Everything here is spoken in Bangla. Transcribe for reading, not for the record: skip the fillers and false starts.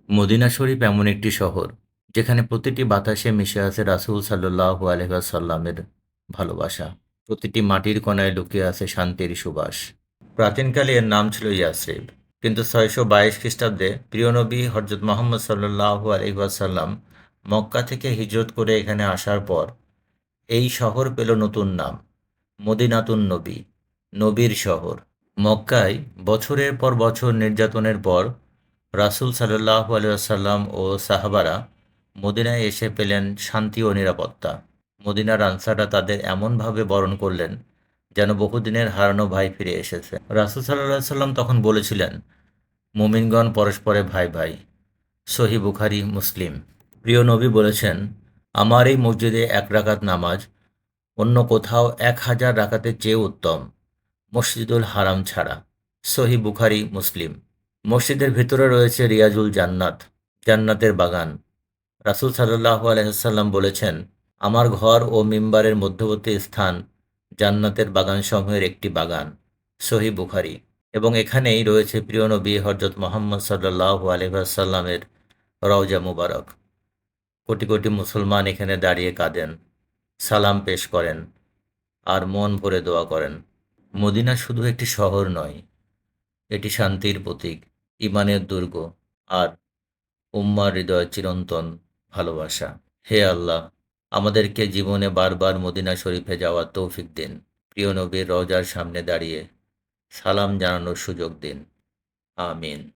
মদিনা শরীফ এমন একটি শহর যেখানে প্রতিটি বাতাসে মিশে আছে রাসূল সাল্লাল্লাহু আলাইহি ওয়াসাল্লামের ভালোবাসা। প্রতিটি মাটির কণায় লুকিয়ে আছে শান্তির সুবাস। প্রাচীনকালে এর নাম ছিল ইয়াসরিব, কিন্তু ৬২২ খ্রিস্টাব্দে প্রিয় নবী হযরত মুহাম্মদ সাল্লাল্লাহু আলাইহি ওয়াসাল্লাম মক্কা থেকে হিজরত করে এখানে আসার পর এই শহর পেল নতুন নাম, মদিনাতুন নবী, নবীর শহর। মক্কায় বছরের পর বছর নির্যাতনের পর রাসূল সাল্লাল্লাহু আলাইহি ওয়াসাল্লাম ও সাহাবারা মদিনায় এসে পেলেন শান্তি ও নিরাপত্তা। মদিনার আনসাররা তাদের এমনভাবে বরণ করলেন যেন বহুদিনের হারানো ভাই ফিরে এসেছে। রাসূল সাল্লাল্লাহু আলাইহি ওয়াসাল্লাম তখন বলেছিলেন, মুমিনগণ পরস্পরে ভাই ভাই। সহিহ বুখারী, মুসলিম। প্রিয় নবী বলেছেন, আমার এই মসজিদে ১ রাকাত নামাজ অন্য কোথাও ১,০০০ রাকাতের চেয়ে উত্তম, মসজিদুল হারাম ছাড়া। সহিহ বুখারী, মুসলিম। মসজিদের ভিতরে রয়েছে রিয়াজুল জান্নাত, জান্নাতের বাগান। রাসূল সাল্লাল্লাহু আলাইহি ওয়াসাল্লাম বলেছেন, আমার ঘর ও মিম্বারের মধ্যবর্তী স্থান জান্নাতের বাগানসমূহের একটি বাগান। সহিহ বুখারী। এবং এখানেই রয়েছে প্রিয় নবী হযরত মুহাম্মদ সাল্লাল্লাহু আলাইহি ওয়াসাল্লামের রওজা মুবারক। কোটি কোটি মুসলমান এখানে দাঁড়িয়ে কাঁদেন, সালাম পেশ করেন আর মন ভরে দোয়া করেন। মদিনা শুধু একটি শহর নয়, এটি শান্তির প্রতীক, ঈমানের দুর্গ আর উম্মার হৃদয়ে চিরন্তন ভালোবাসা। হে আল্লাহ, আমাদেরকে জীবনে বারবার মদিনা শরীফে যাওয়ার তৌফিক দিন। প্রিয় নবীর রওজার সামনে দাঁড়িয়ে সালাম জানানোর সুযোগ দিন। আমিন।